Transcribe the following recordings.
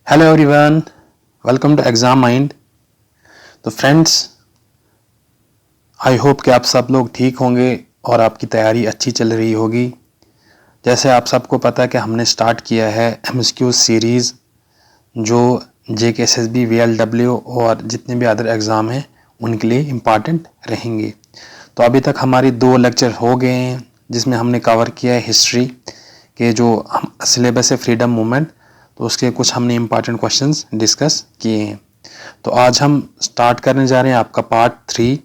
Hello everyone, welcome to Exam Mind. तो friends, I hope कि आप सब लोग ठीक होंगे और आपकी तैयारी अच्छी चल रही होगी। जैसे आप सबको पता है कि हमने स्टार्ट किया है एमएसक्यू सीरीज़, जो जेकेएसएसबी, वीएलडब्ल्यू और जितने भी अदर एग्ज़ाम हैं उनके लिए इम्पॉर्टेंट रहेंगे। तो अभी तक हमारी 2 लेक्चर हो गए हैं जिसमें हमने कवर किया है हिस्ट्री के जो सिलेबस है फ्रीडम मूवमेंट, तो उसके कुछ हमने इम्पॉर्टेंट क्वेश्चंस डिस्कस किए हैं। तो आज हम स्टार्ट करने जा रहे हैं आपका पार्ट 3।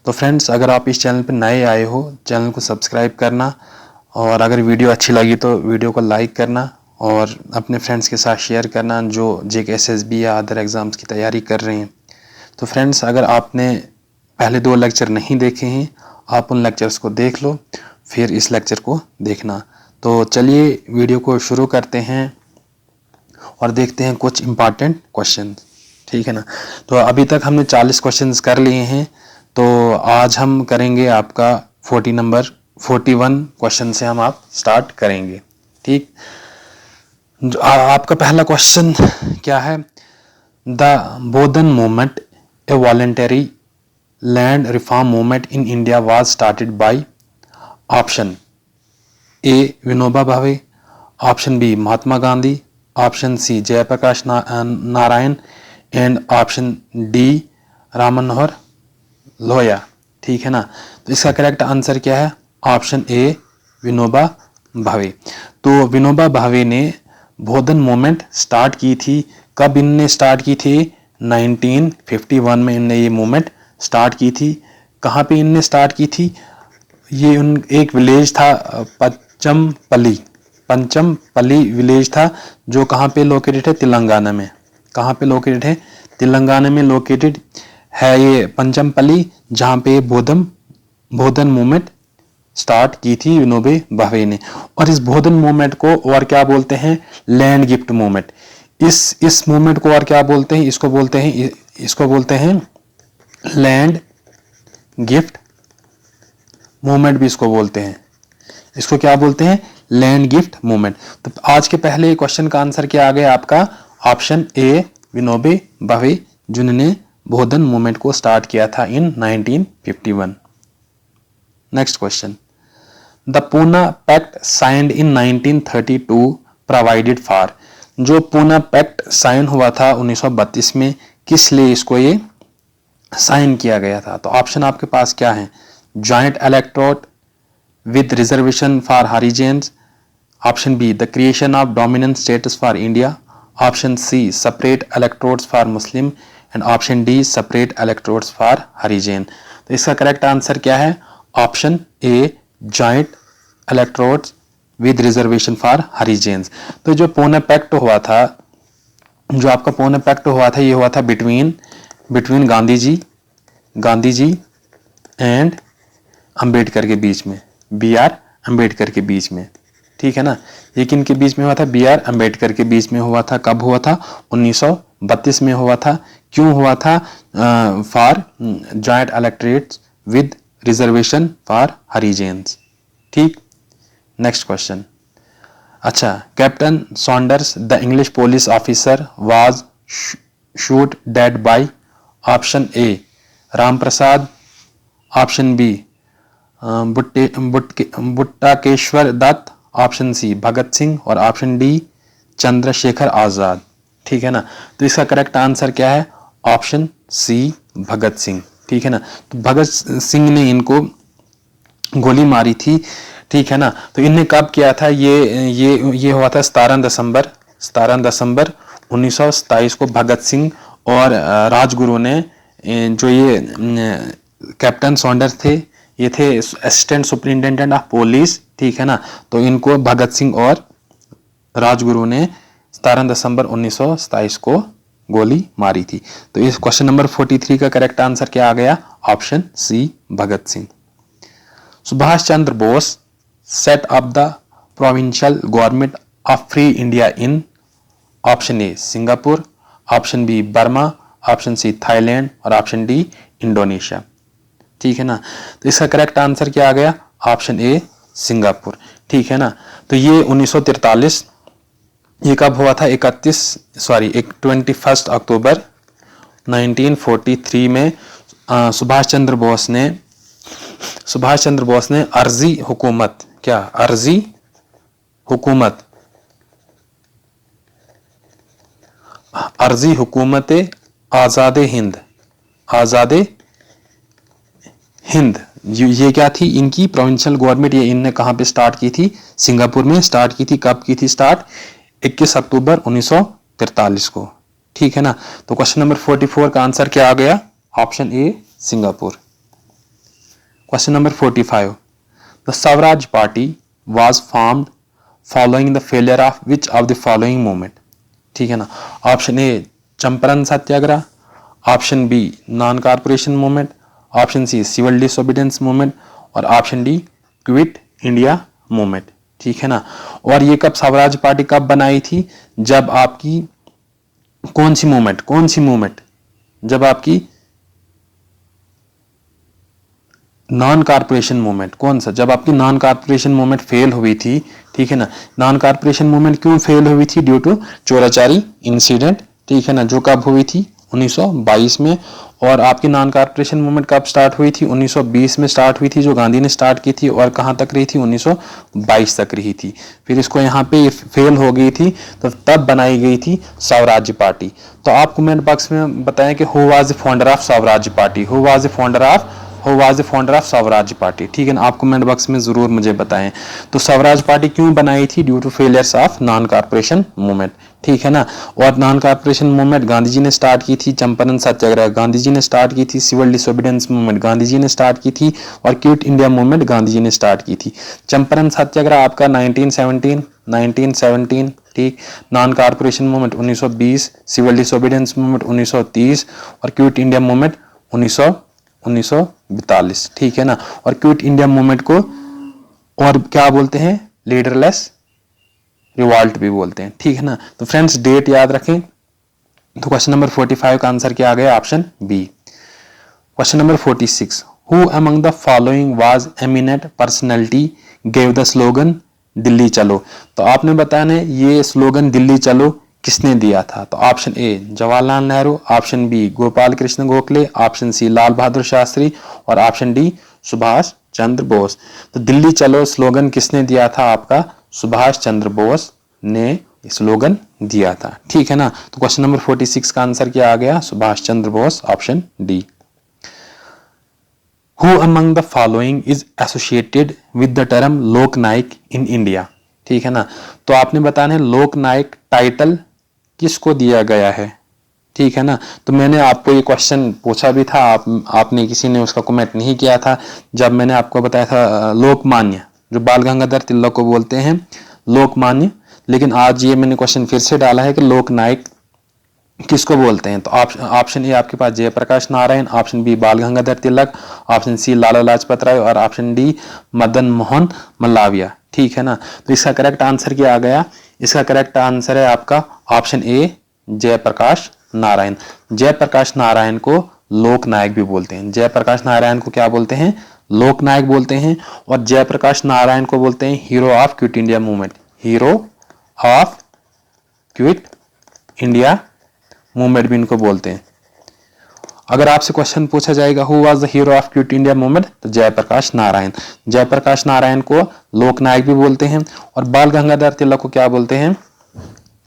तो फ्रेंड्स, अगर आप इस चैनल पर नए आए हो, चैनल को सब्सक्राइब करना और अगर वीडियो अच्छी लगी तो वीडियो को लाइक करना और अपने फ्रेंड्स के साथ शेयर करना जो जेकेएसएसबी या अदर एग्ज़ाम्स की तैयारी कर रहे हैं। तो फ्रेंड्स, अगर आपने पहले 2 लेक्चर नहीं देखे हैं, आप उन लेक्चर्स को देख लो, फिर इस लेक्चर को देखना। तो चलिए वीडियो को शुरू करते हैं और देखते हैं कुछ इम्पॉर्टेंट क्वेश्चन, ठीक है ना। तो अभी तक हमने 40 क्वेश्चंस कर लिए हैं, तो आज हम करेंगे आपका 41 क्वेश्चन से हम आप स्टार्ट करेंगे, ठीक। आपका पहला क्वेश्चन क्या है? The Bhoodan movement, a voluntary land reform movement in India was started by option A Vinoba Bhave, option B Mahatma Gandhi, option C Jayaprakash Narayan and option D Ram Manohar Lohia, ठीक है ना। तो इसका करेक्ट आंसर क्या है? ऑप्शन ए विनोबा भावे। तो विनोबा भावे ने बोधन मूवमेंट स्टार्ट की थी। कब इनने स्टार्ट की थी? 1951 में इनने ये मूवमेंट स्टार्ट की थी। कहाँ पे इनने स्टार्ट की थी? ये एक विलेज था पंचमपल्ली विलेज था, जो कहाँ पे लोकेटेड है? तेलंगाना में। कहाँ पे लोकेटेड है? तेलंगाना में लोकेटेड है ये पंचमपल्ली, जहाँ पे बोधन मूवमेंट स्टार्ट की थी विनोबा भावे ने। और इस बोधन मूवमेंट को और क्या बोलते हैं? Land gift movement. इस मूवमेंट को और क्या बोलते हैं? इसको बोलते हैं लैंड गिफ्ट मूवमेंट भी इसको बोलते हैं। इसको क्या बोलते हैं? Land gift movement. तो आज के पहले क्वेश्चन का आंसर क्या आ गया आपका? ऑप्शन ए विनोबा भावे, जिन्होंने बोधन मूवमेंट को स्टार्ट किया था in 1951। Next question, the Poona Pact signed in 1932 provided for. जो पूना पैक्ट साइन हुआ था 1932 में, किस लिए इसको ये साइन किया गया था? तो ऑप्शन आपके पास क्या है? Joint electorate with reservation for Harijans, option B the creation of dominant status for India, option C separate electorates for Muslim and option D separate electorates for Harijan। तो इसका करेक्ट आंसर क्या है? Option A joint electorates with reservation for Harijans. तो जो Poona Pact हुआ था, ये हुआ था बिटवीन गांधी जी एंड अंबेडकर के बीच में, बी.आर. अंबेडकर के बीच में, ठीक है ना। ये किन के बीच में हुआ था? बी.आर. अंबेडकर के बीच में हुआ था। कब हुआ था? 1932 में हुआ था। क्यों हुआ था? For joint electorates with reservation for Harijans, ठीक। नेक्स्ट क्वेश्चन, अच्छा, captain Saunders the English police officer was shoot dead by. Option A Ram Prasad, option B Batukeshwar Dutt, option C Bhagat Singh और ऑप्शन डी चंद्रशेखर आजाद, ठीक है ना। तो इसका करेक्ट आंसर क्या है? ऑप्शन सी भगत सिंह, ठीक है ना। तो भगत सिंह ने इनको गोली मारी थी, ठीक है ना। तो इनने कब किया था? ये हुआ था 17 दिसंबर 1927 को। भगत सिंह और राजगुरु ने, जो ये कैप्टन सॉन्डर्स थे, ये थे असिस्टेंट सुपरिटेंडेंट ऑफ पुलिस, ठीक है ना। तो इनको भगत सिंह और राजगुरु ने 17 दिसंबर 1927 को गोली मारी थी। तो इस क्वेश्चन नंबर 43 का करेक्ट आंसर क्या आ गया? Option C Bhagat Singh. Subhash Chandra Bose set up the provincial government of free India in. Option A Singapore, option B Burma, option C Thailand और ऑप्शन डी इंडोनेशिया, ठीक है ना। तो इसका करेक्ट आंसर क्या आ गया? ऑप्शन ए सिंगापुर, ठीक है ना। तो ये 1943 ये कब हुआ था? 21 अक्टूबर 1943 में सुभाष चंद्र बोस ने अर्जी हुकूमत, क्या अर्जी हुकूमत, अर्जी हुकूमत आज़ाद हिंद ये क्या थी? इनकी प्रोविंशियल गवर्नमेंट। ये इनने कहां पे स्टार्ट की थी? सिंगापुर में स्टार्ट की थी। कब की थी स्टार्ट? 21 अक्टूबर 1943 को, ठीक है ना। तो क्वेश्चन नंबर 44 का आंसर क्या आ गया? Option A Singapore. Question number 45, the Swaraj party was formed following the failure of which of the following movement, ठीक है ना। Option A Champaran Satyagraha, option B non corporation movement, option C civil disobedience movement और option D quit India movement, ठीक है ना। और ये कब स्वराज पार्टी कब बनाई थी? जब आपकी कौन सी मूवमेंट? जब आपकी नॉन कॉर्पोरेशन मूवमेंट। कौन सा? जब आपकी नॉन कॉर्पोरेशन मूवमेंट फेल हुई थी, ठीक है ना। नॉन कॉर्पोरेशन मूवमेंट क्यों फेल हुई थी? ड्यू टू चोराचारी इंसिडेंट, ठीक है ना, जो कब हुई थी? 1922 में। और आपकी नॉन कॉर्पोरेशन मूवमेंट कब स्टार्ट हुई थी? 1920 में स्टार्ट हुई थी, जो गांधी ने स्टार्ट की थी। और कहां तक रही थी? 1922 तक रही थी। फिर इसको यहाँ पे फेल हो गई थी, तो तब बनाई गई थी स्वराज्य पार्टी। तो आप कमेंट बॉक्स में बताएं कि who was the founder of Swarajya party, who was the founder of Swarajya party, ठीक है ना। आप कमेंट बॉक्स में जरूर मुझे बताएं। तो स्वराज पार्टी क्यों बनाई थी? Due to failures of non corporation movement, ठीक है ना। और non corporation movement Gandhi ji ने स्टार्ट की थी, चंपारण सत्याग्रह गांधी जी ने स्टार्ट की थी, civil disobedience movement Gandhi ji ने स्टार्ट की थी और quit India movement Gandhi ji ने स्टार्ट की थी। चंपारण सत्याग्रह आपका 1917, ठीक। Non corporation movement 1920, civil disobedience movement 1930 और क्विट इंडिया मूवमेंट 1942, ठीक है ना। और क्विट इंडिया मूवमेंट को और क्या बोलते हैं? लीडरलेस रिवॉल्ट भी बोलते हैं, ठीक है ना। तो फ्रेंड्स डेट याद रखें। तो क्वेश्चन नंबर 45 का आंसर क्या आ गया? Option B. Question number 46, who among the following was eminent personality gave the slogan Delhi Chalo. तो आपने बताया ये स्लोगन दिल्ली चलो किसने दिया था? तो option A Jawaharlal Nehru, option B Gopal Krishna Gokhale, option C Lal Bahadur Shastri और ऑप्शन डी सुभाष चंद्र बोस। तो दिल्ली चलो स्लोगन किसने दिया था? आपका सुभाष चंद्र बोस ने स्लोगन दिया था, ठीक है ना। तो क्वेश्चन नंबर 46 का आंसर क्या आ गया? Subhash Chandra Bose, option D. Who among the following is associated with the term लोक नायक in India, ठीक है ना। तो आपने बताना है लोक नायक टाइटल किसको दिया गया है, ठीक है ना। तो मैंने आपको ये क्वेश्चन पूछा भी था, आपने किसी ने उसका कमेंट नहीं किया था जब मैंने आपको बताया था लोकमान्य, जो बाल गंगाधर तिलक को बोलते हैं लोकमान्य। लेकिन आज ये मैंने क्वेश्चन फिर से डाला है कि लोक नायक किसको बोलते हैं। तो ऑप्शन ए आपके पास जयप्रकाश नारायण, ऑप्शन बी बाल गंगाधर तिलक, ऑप्शन सी लाला लाजपत राय और ऑप्शन डी मदन मोहन मालवीय, ठीक है ना। तो इसका करेक्ट आंसर क्या आ गया? इसका करेक्ट आंसर है आपका ऑप्शन ए जयप्रकाश नारायण। जयप्रकाश नारायण को लोक नायक भी बोलते हैं। जयप्रकाश नारायण को क्या बोलते हैं? लोक नायक बोलते हैं। और जयप्रकाश नारायण को बोलते हैं hero of quit India movement, hero of quit India movement भी इनको बोलते हैं। अगर आपसे क्वेश्चन पूछा जाएगा who was the hero of quit India movement, तो जयप्रकाश नारायण। जयप्रकाश नारायण को लोक नायक भी बोलते हैं। और बाल गंगाधर तिलक को क्या बोलते हैं?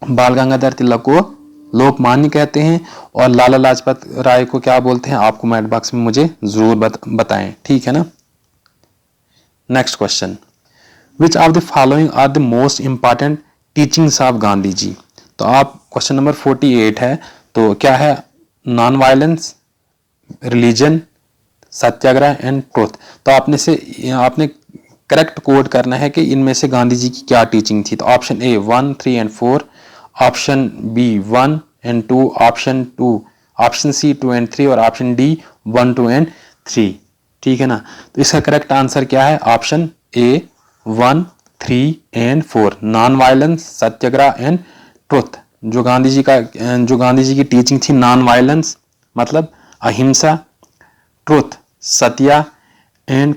बाल गंगाधर तिलक को लोकमान्य कहते हैं। और लाला लाजपत राय को क्या बोलते हैं? आप कमेंट बॉक्स में मुझे जरूर बताएं, ठीक है ना। Next question, which of the following are the most important teachings of Gandhi ji. तो आप क्वेश्चन नंबर 48 है। तो क्या है? Non violence, religion, Satyagraha and truth. तो आपने करेक्ट कोड करना है कि इनमें से गांधी जी की क्या टीचिंग थी। तो option A 1, 3 and 4, option B 1 and 2, option 2, option C 2 and 3 और ऑप्शन डी 1, 2 एंड 3, ठीक है ना। तो इसका करेक्ट आंसर क्या है? Option A 1, 3 and 4, non violence, Satyagraha and truth. जो गांधी जी की टीचिंग थी नॉन वायलेंस मतलब अहिंसा, ट्रुथ सत्य and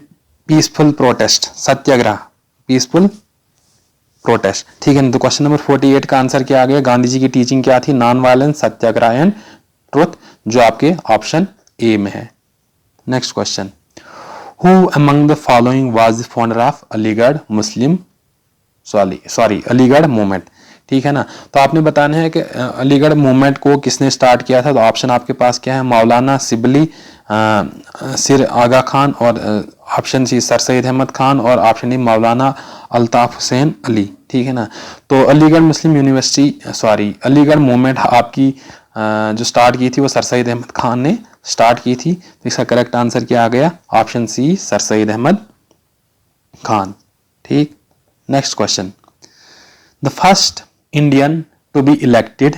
peaceful protest, Satyagraha, peaceful protest. ठीक है ना, तो क्वेश्चन नंबर 48 का आंसर क्या आ गया, गांधी जी की टीचिंग क्या थी, non violence, Satyagraha and truth, जो आपके ऑप्शन ए में है। Next question, who among the following was the founder of Aligarh Muslim Aligarh movement. ठीक है ना, तो आपने बताना है कि अलीगढ़ मूवमेंट को किसने स्टार्ट किया था। तो ऑप्शन आपके पास क्या है, मौलाना सिबली, सिर आगा खान, और option C sir Syed Ahmad Khan, और ऑप्शन डी मौलाना अल्ताफ हुसैन अली। ठीक है ना, तो अलीगढ़ मुस्लिम यूनिवर्सिटी अलीगढ़ मूवमेंट आपकी जो स्टार्ट की थी वो सर सैयद अहमद खान ने स्टार्ट की थी। तो इसका करेक्ट आंसर क्या आ गया, option C sir Syed Ahmad Khan. ठीक, next question, the first Indian to be elected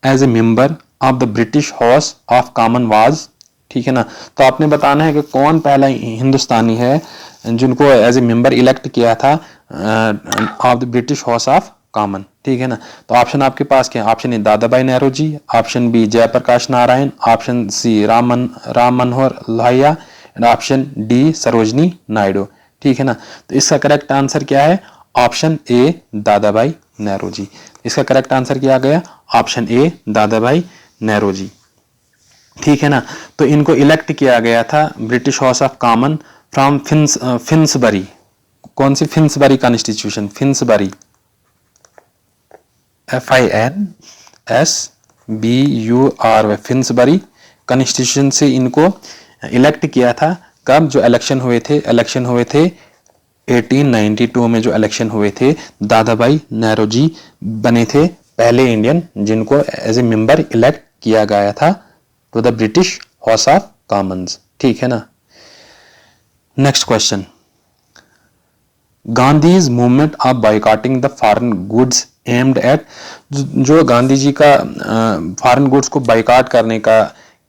as a member of the British house of common was. ठीक है ना, तो आपने बताना है कि कौन पहला हिंदुस्तानी है जिनको एज ए मेंबर इलेक्ट किया था of the British house of common. ठीक है ना, तो ऑप्शन आपके पास क्या है, option A Dada Bhai Nehru ji, option B Jayaprakash Narayan, option C Ram Manohar Lohia, and option D Sarojini Naidu. ठीक है ना, तो इसका करेक्ट आंसर क्या है, ऑप्शन ए दादा भाई नेहरू जी। इसका करेक्ट आंसर क्या आ गया, ऑप्शन ए दादा भाई नेहरू जी। ठीक है ना, तो इनको इलेक्ट किया गया था British house of common from Finsbury. कौन सी, Finsbury constitution, Finsbury FINSBURY, Finsbury constitution से इनको इलेक्ट किया था। कब, जो इलेक्शन हुए थे 1892 में जो इलेक्शन हुए थे, दादा भाई नेहरू जी बने थे पहले इंडियन जिनको एज ए मेंबर इलेक्ट किया गया था to the British house of commons. ठीक है ना, next question, Gandhi's movement of boycotting the foreign goods aimed at, जो गांधी जी का फॉरेन गुड्स को बाइकआउट करने का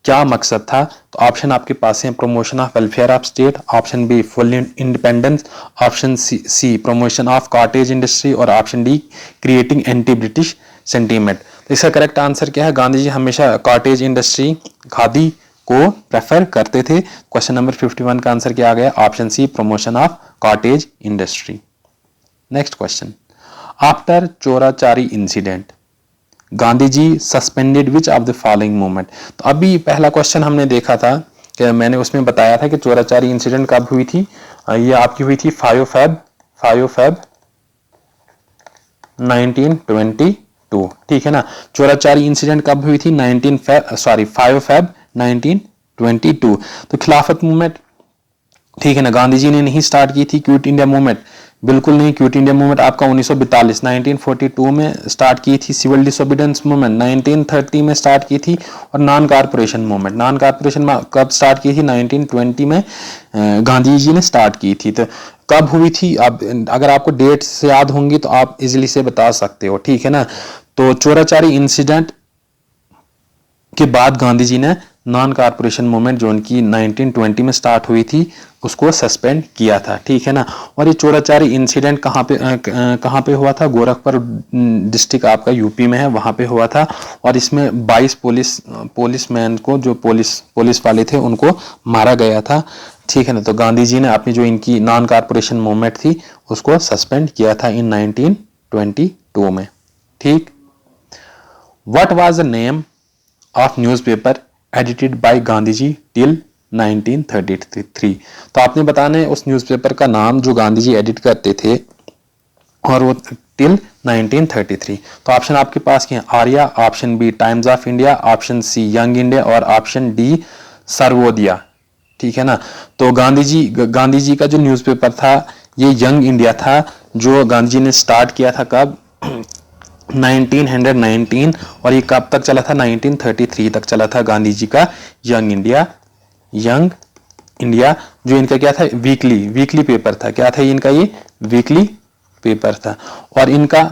क्या मकसद था। तो ऑप्शन आपके पास है, promotion of welfare of state, option B full independence, option C promotion of cottage industry, और option D creating anti British sentiment. तो इसका करेक्ट आंसर क्या है, गांधी जी हमेशा कॉटेज इंडस्ट्री, खादी को प्रेफर करते थे। क्वेश्चन नंबर 51 का आंसर क्या आ गया, option C promotion of cottage industry. Next question, after Chaurichaura incident Gandhi ji suspended which of the following movement. तो अभी पहला क्वेश्चन हमने देखा था कि मैंने उसमें बताया था कि चोराचारी इंसिडेंट कब हुई थी, ये आपकी हुई थी 5 फेब 1922। ठीक है ना, चोराचारी इंसिडेंट कब हुई थी, 5 फेब 1922। तो खिलाफत मूवमेंट, ठीक है ना, गांधी जी ने नहीं स्टार्ट की थी। क्विट इंडिया मूवमेंट, बिल्कुल नहीं, क्विट इंडिया मूवमेंट आपका 1942 में स्टार्ट की थी। सिविल डिसोबीडियंस मूवमेंट 1930 में स्टार्ट की थी। और non corporation movement, non corporation कब स्टार्ट की थी, 1920 में गांधी जी ने स्टार्ट की थी। तो कब हुई थी, अब अगर आपको डेट से याद होंगी तो आप इजिली से बता सकते हो। ठीक है ना, तो चोराचारी इंसिडेंट के बाद गांधी जी ने नॉन कारपोरेशन मूवमेंट जो उनकी 1920 में स्टार्ट हुई थी उसको सस्पेंड किया था। ठीक है ना, और ये चोराचारी इंसिडेंट कहाँ पे हुआ था, गोरखपुर डिस्ट्रिक्ट आपका यूपी में है, वहां पे हुआ था। और इसमें 22 पुलिसमैन को, जो पुलिस वाले थे, उनको मारा गया था। ठीक है ना, तो गांधी जी ने अपनी जो इनकी नॉन कारपोरेशन मूवमेंट थी उसको सस्पेंड किया था इन 1922 में। ठीक, what was the name of newspaper edited by Gandhi ji till 1933। तो आपने बताना है उस न्यूज़पेपर का नाम जो गांधी जी एडिट करते थे, और वो टिल 1933। तो ऑप्शन आपके पास क्या है, Arya, option B Times of India, option C young India, और ऑप्शन डी सर्वोदया। ठीक है ना, तो गांधी जी का जो न्यूज़पेपर था ये यंग इंडिया था, जो गांधी जी ने स्टार्ट किया था कब, 1919, और ये कब तक चला था, 1933 तक चला था गांधी जी का यंग इंडिया, जो इनका क्या था, वीकली पेपर था। क्या था इनका, ये वीकली पेपर था। और इनका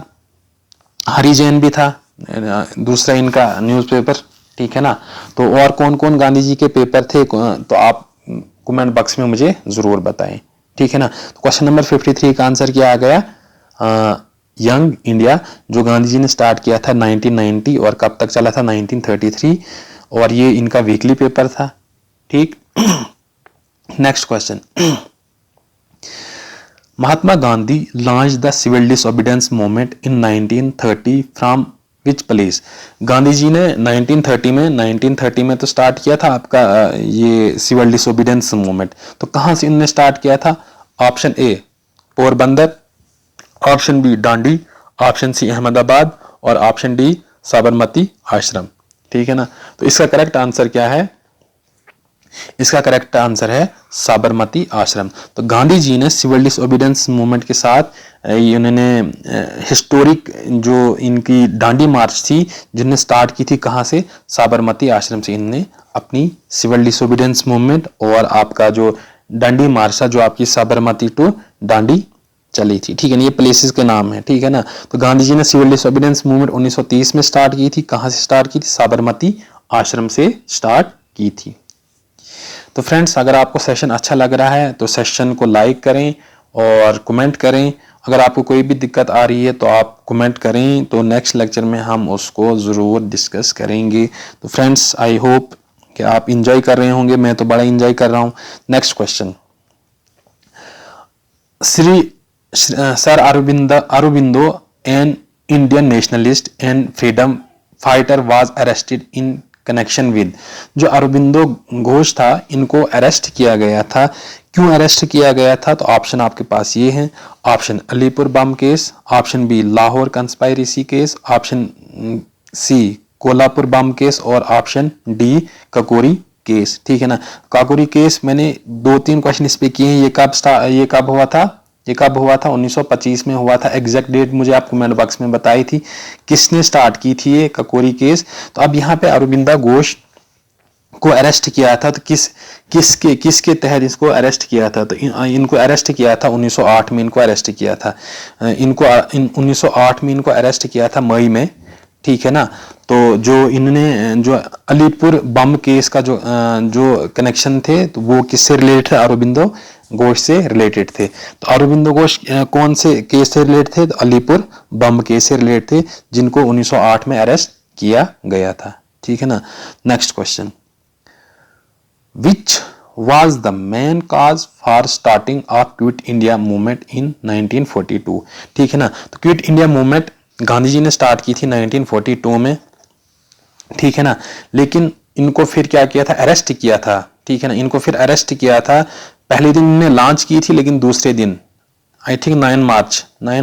हरिजन भी था दूसरा इनका न्यूज़पेपर। ठीक है ना, तो और कौन कौन गांधी जी के पेपर थे तो आप कमेंट बॉक्स में मुझे जरूर बताएं। ठीक है ना, तो क्वेश्चन नंबर 53 का आंसर क्या आ गया, यंग इंडिया, जो गांधी जी ने स्टार्ट किया था 1990 और कब तक चला था, 1933, और ये इनका वीकली पेपर था। ठीक, next question, Mahatma Gandhi launch the civil disobedience movement in 1930 from which place. Gandhi ji ने 1930 में तो स्टार्ट किया था आपका ये सिविल डिसोबीडियंस मूवमेंट, तो कहां से इन्होंने स्टार्ट किया था? Option A Porbandar, option B Dandi, option C Ahmedabad और ऑप्शन डी साबरमती आश्रम। ठीक है ना, तो इसका करेक्ट आंसर क्या है? इसका करेक्ट आंसर है साबरमती आश्रम। तो गांधी जी ने सिविल डिसोबीडियंस मूवमेंट के साथ इन्होंने हिस्टोरिक जो इनकी डांडी मार्च थी जिन्होंने स्टार्ट की थी कहां से? साबरमती आश्रम से इन्होंने अपनी सिविल डिसोबीडियंस मूवमेंट और आपका जो डांडी मार्च था जो आपकी साबरमती टू डांडी चली थी। ठीक है ना, ये प्लेसेस के नाम है। ठीक है ना, तो गांधी जी ने सिविल डिसोबीडियंस मूवमेंट 1930 में स्टार्ट की थी। कहां से स्टार्ट की थी? साबरमती आश्रम से स्टार्ट की थी। तो फ्रेंड्स, अगर आपको सेशन अच्छा लग रहा है तो सेशन को लाइक करें और कमेंट करें। अगर आपको कोई भी दिक्कत आ रही है तो आप कमेंट करें, तो नेक्स्ट लेक्चर में हम उसको ज़रूर डिस्कस करेंगे। तो फ्रेंड्स, आई होप कि आप इंजॉय कर रहे होंगे, मैं तो बड़ा इंजॉय कर रहा हूँ। Next question, sir Aurobindo an Indian nationalist and freedom fighter was arrested in connection with. जो अरबिंदो घोष था इनको अरेस्ट किया गया था, क्यों अरेस्ट किया गया था? तो ऑप्शन आपके पास ये हैं। Option Alipur bomb case, option B Lahore conspiracy case, option C Kolhapur bomb case और ऑप्शन डी ककोरी केस। ठीक है ना, काकोरी केस मैंने 2-3 क्वेश्चन इस पे किए हैं। ये कब हुआ था? ये कब हुआ था? 1925 में हुआ था। एग्जैक्ट डेट मुझे आप कमेंट बॉक्स में बताई थी। किसने स्टार्ट की थी ये ककोरी केस? तो अब यहाँ पे अरबिंदो घोष को अरेस्ट किया था, तो किसके तहत इसको अरेस्ट किया था? तो इनको अरेस्ट किया था 1908 में, इनको अरेस्ट किया था 1908 में इनको अरेस्ट किया था मई में। ठीक है ना, तो जो इन्होंने जो अलीपुर बम केस का जो कनेक्शन थे तो वो किससे रिलेटेड थे? अरबिंदो घोष से रिलेटेड थे। तो अरबिंदो घोष कौन से केस से रिलेटेड थे? तो अलीपुर बम केस से रिलेटेड थे, जिनको 1908 में अरेस्ट किया गया था। ठीक है ना, next question, which was the main cause for starting of quit India movement in 1942। ठीक है ना, तो quit India movement Gandhi ji ने स्टार्ट की थी 1942 में। ठीक है ना, लेकिन इनको फिर क्या किया था? अरेस्ट किया था। ठीक है ना, इनको फिर अरेस्ट किया था। पहले दिन इन्होंने लॉन्च की थी, लेकिन दूसरे दिन आई थिंक 9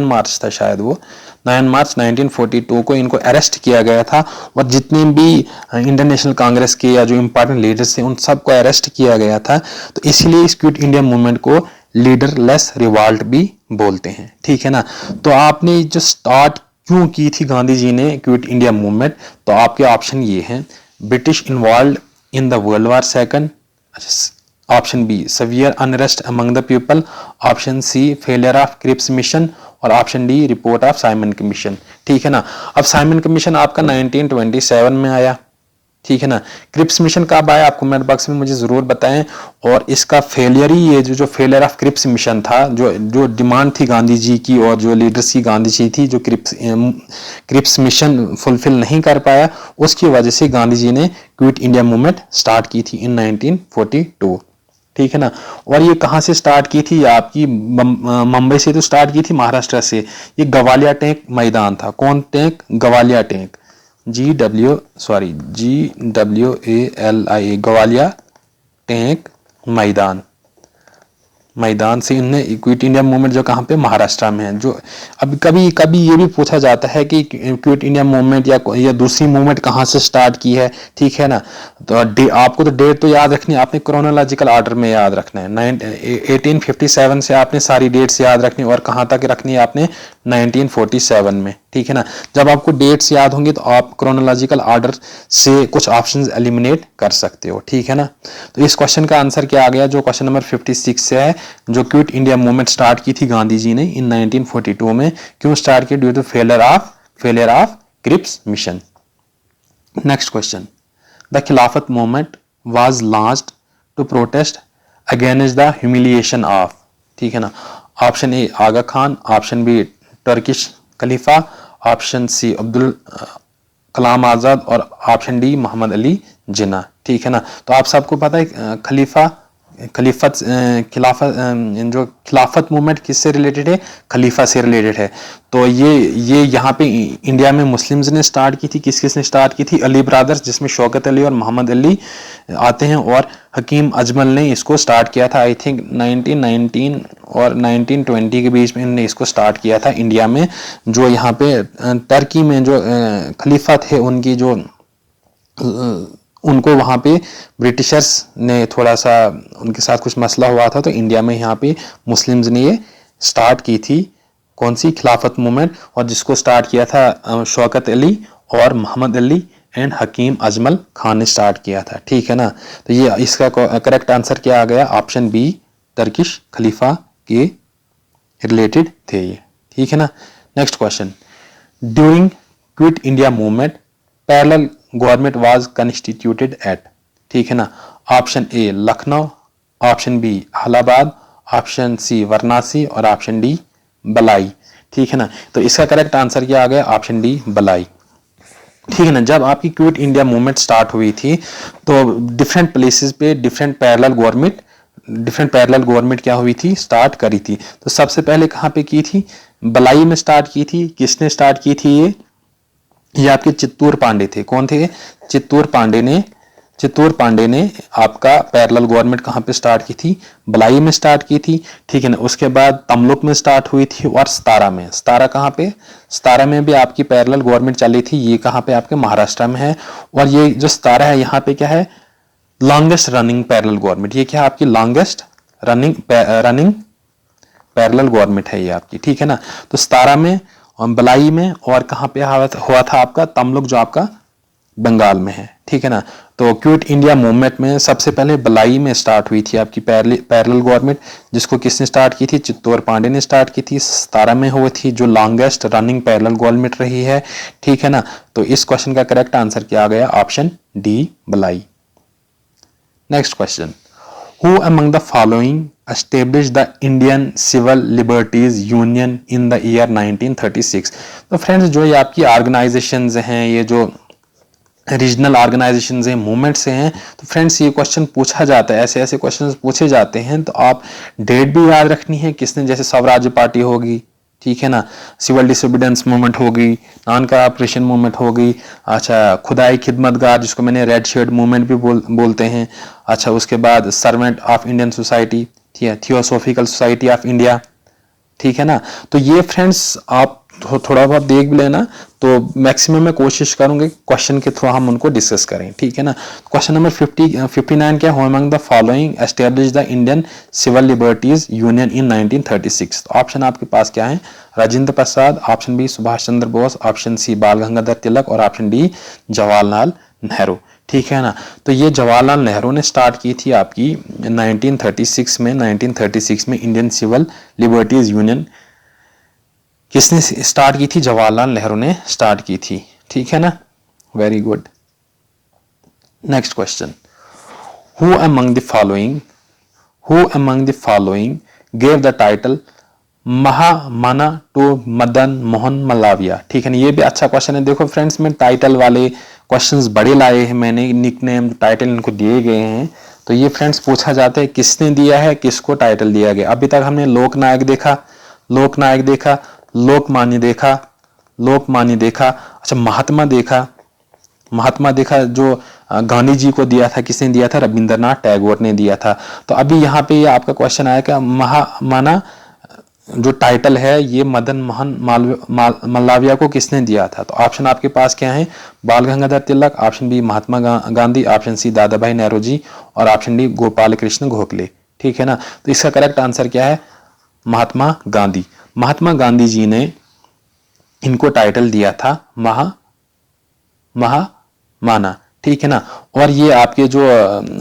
मार्च था शायद, वो 9 मार्च 1942 को इनको अरेस्ट किया गया था। और जितने भी इंडियन नेशनल कांग्रेस के या जो इंपॉर्टेंट लीडर्स थे उन सबको अरेस्ट किया गया था। तो इसलिए इस क्विट इंडिया मूवमेंट को लीडरलेस रिवॉल्ट भी बोलते हैं। ठीक है ना, तो आपने जो स्टार्ट क्यों की थी गांधी जी ने क्विट इंडिया मूवमेंट? तो आपके ऑप्शन ये हैं, British involve in the world war second, option B severe unrest among the people, option C failure of Cripps mission और option D report of Simon commission. ठीक है ना, अब साइमन कमीशन आपका 1927 में आया। ठीक है ना, क्रिप्स मिशन कब आया? आप कमेंट बॉक्स में मुझे जरूर बताएं। और इसका फेलियर ही ये जो फेलियर ऑफ क्रिप्स मिशन था, जो डिमांड थी गांधी जी की और जो लीडर्स की गांधी जी थी, जो क्रिप्स मिशन फुलफिल नहीं कर पाया, उसकी वजह से गांधी जी ने क्विट इंडिया मूवमेंट स्टार्ट की थी इन 1942। ठीक है ना, और ये कहां से स्टार्ट की थी? आपकी मुंबई से तो स्टार्ट की थी, महाराष्ट्र से। ये गवालिया टैंक मैदान था। कौन tank? Gowalia tank, GWALIA, Gowalia tank मैदान से इन्हें क्विट इंडिया मूवमेंट जो कहां पे? महाराष्ट्र में है। जो अब कभी ये भी पूछा जाता है कि क्विट इंडिया मूवमेंट या दूसरी मूवमेंट कहां से स्टार्ट की है। ठीक है ना, तो आपको तो डेट तो याद रखनी है, आपने क्रोनोलॉजिकल ऑर्डर में याद रखना है। 1857 से आपने सारी डेट्स याद रखनी है और कहां तक रखनी है आपने? 1947 में। ठीक है ना, जब आपको डेट्स याद होंगी तो आप क्रोनोलॉजिकल ऑर्डर से कुछ ऑप्शंस एलिमिनेट कर सकते हो। ठीक है ना, तो इस क्वेश्चन का आंसर क्या आ गया? जो क्वेश्चन नंबर 56 से है, जो क्विट इंडिया मूवमेंट स्टार्ट की थी गांधी जी ने इन 1942 में, क्यों स्टार्ट की? Due to failure of Cripps mission. Next question, the Khilafat movement was launched to protest against the humiliation of. ठीक है ना, option A Aga Khan, option B Turkish Khalifa, option C Abdul Kalam Azad और ऑप्शन डी मोहम्मद अली जिन्ना। ठीक है ना, तो आप सबको पता है खलीफा जो खिलाफत मूवमेंट किससे रिलेटेड है, खलीफा से रिलेटेड है। तो ये यहाँ पे इंडिया में मुस्लिम्स ने स्टार्ट की थी। किस किस ने स्टार्ट की थी, अली ब्रदर्स, जिसमें शौकत अली और मोहम्मद अली आते हैं, और हकीम अजमल ने इसको स्टार्ट किया था। आई थिंक 1919 और 1920 के बीच में इन्होंने इसको स्टार्ट किया था इंडिया में। जो यहाँ पे टर्की में जो खलीफा थे उनकी जो उनको वहाँ पे ब्रिटिशर्स ने थोड़ा सा उनके साथ कुछ मसला हुआ था, तो इंडिया में यहाँ पे मुस्लिम्स ने ये स्टार्ट की थी कौन सी, खिलाफत मूवमेंट, और जिसको स्टार्ट किया था शौकत अली और मोहम्मद अली एंड हकीम अजमल खान ने स्टार्ट किया था। ठीक है ना। तो ये इसका करेक्ट आंसर क्या आ गया, ऑप्शन बी, टर्किश खलीफा के रिलेटेड थे ये। ठीक है ना। Next question, during quit India movement parallel government was constituted at. ठीक है ना। Option A Lucknow, option B Allahabad, option C Varanasi और ऑप्शन डी बलाई। ठीक है ना। तो इसका करेक्ट आंसर क्या आ गया, ऑप्शन डी बलाई। ठीक है ना। जब आपकी क्विट इंडिया मूवमेंट स्टार्ट हुई थी तो डिफरेंट प्लेसेस पे डिफरेंट पैरेलल गवर्नमेंट क्या हुई थी, स्टार्ट करी थी। तो सबसे पहले कहाँ पे की थी, बलाई में स्टार्ट की थी। किसने स्टार्ट की थी ये आपके चित्तूर पांडे थे। कौन थे, चित्तूर पांडे ने आपका पैरेलल गवर्नमेंट कहाँ पे स्टार्ट की थी, बलाई में स्टार्ट की थी। ठीक है ना। उसके बाद तमलुक में स्टार्ट हुई थी और सतारा कहाँ पे, सतारा में भी आपकी पैरेलल गवर्नमेंट चली थी। ये कहाँ पे, आपके महाराष्ट्र में है। और ये जो सतारा है यहाँ पे क्या है, लॉन्गेस्ट रनिंग पैरेलल गवर्नमेंट। ये क्या है, आपकी लॉन्गेस्ट रनिंग पैरेलल गवर्नमेंट है ये आपकी। ठीक है ना। तो सतारा में, बलाई में, और कहाँ पे हुआ था आपका तमलुक, जो आपका बंगाल में है। ठीक है ना। तो क्विट इंडिया मूवमेंट में सबसे पहले बलाई में स्टार्ट हुई थी आपकी पैरेलल गवर्नमेंट, जिसको किसने स्टार्ट की थी, चित्तौड़ पांडे ने स्टार्ट की थी। 17 में हुई थी, जो लॉन्गेस्ट रनिंग पैरेलल गवर्नमेंट रही है। ठीक है ना। तो इस क्वेश्चन का करेक्ट आंसर क्या आ गया, ऑप्शन डी बलाई। Next question, who among the following established the Indian Civil Liberties Union in the year 1936। तो फ्रेंड्स जो ये आपकी ऑर्गेनाइजेशंस हैं, ये जो रीजनल ऑर्गेनाइजेशंस हैं, मूवमेंट्स हैं, तो फ्रेंड्स ये क्वेश्चन पूछा जाता है, ऐसे ऐसे क्वेश्चन पूछे जाते हैं। तो आप डेट भी याद रखनी है किसने, जैसे स्वराज्य पार्टी होगी, ठीक है ना, सिविल डिसोबीडियंस मूवमेंट होगी, नॉन कॉपरेशन मूवमेंट होगी, अच्छा खुदाई खिदमतगार जिसको मैंने रेड शर्ट मूवमेंट भी बोलते हैं, अच्छा उसके बाद सर्वेंट ऑफ इंडियन सोसाइटी, ठीक है, थियोसॉफिकल सोसाइटी ऑफ इंडिया। ठीक है ना। तो ये फ्रेंड्स आप थोड़ा बहुत देख भी लेना, तो मैक्सिमम मैं कोशिश करूंगी क्वेश्चन के थ्रू हम उनको डिस्कस करें। ठीक है ना। क्वेश्चन नंबर 59 क्या है, among the following establish the Indian civil liberties union in 1936। तो ऑप्शन आपके पास क्या है, Rajendra Prasad, option B Subhash Chandra Bose, option C Bal Gangadhar तिलक और ऑप्शन डी जवाहरलाल नेहरू। ठीक है ना। तो ये जवाहरलाल नेहरू ने स्टार्ट की थी आपकी 1936 में इंडियन सिविल लिबर्टीज यूनियन किसने स्टार्ट की थी, जवाहरलाल नेहरू ने स्टार्ट की थी। ठीक है ना, very good. Next question, who among the following gave the title Mahamana to Madan Mohan Malaviya. ठीक है ना, ये भी अच्छा क्वेश्चन है। देखो फ्रेंड्स, मैं टाइटल वाले क्वेश्चंस बड़े लाए हैं मैंने, निकनेम टाइटल इनको दिए गए हैं। तो ये फ्रेंड्स पूछा जाता है किसने दिया है, किसको टाइटल दिया गया। अभी तक हमने लोकनायक देखा, लोकमान्य देखा, अच्छा महात्मा देखा, जो गांधी जी को दिया था, किसने दिया था, रविंद्रनाथ टैगोर ने दिया था। तो अभी यहाँ पे ये आपका क्वेश्चन आया कि महामना जो टाइटल है ये मदन मोहन मल्लाविया को किसने दिया था। तो ऑप्शन आपके पास क्या है, बाल गंगाधर तिलक, option B Mahatma Gandhi, option सी दादा भाई नेहरू और ऑप्शन डी गोपाल कृष्ण गोखले। ठीक है ना। तो इसका करेक्ट आंसर क्या है, महात्मा गांधी जी ने इनको टाइटल दिया था महामाना। ठीक है ना। और ये आपके जो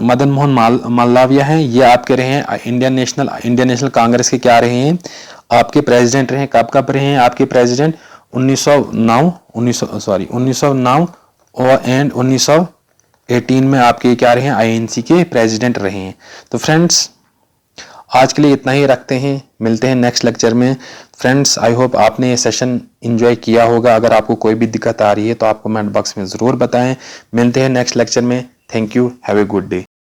मदन मोहन मल्लाविया हैं, ये आपके रहे हैं इंडियन नेशनल कांग्रेस के क्या रहे हैं, आपके प्रेसिडेंट रहे हैं। कब रहे हैं आपके प्रेसिडेंट, 1909 और एंड 1918 में आपके क्या रहे हैं, आईएनसी के प्रेसिडेंट रहे हैं। तो फ्रेंड्स आज के लिए इतना ही रखते हैं, मिलते हैं नेक्स्ट लेक्चर में। फ्रेंड्स आई होप आपने ये सेशन एंजॉय किया होगा। अगर आपको कोई भी दिक्कत आ रही है तो आप कमेंट बॉक्स में ज़रूर बताएं। मिलते हैं नेक्स्ट लेक्चर में। Thank you, have a good day.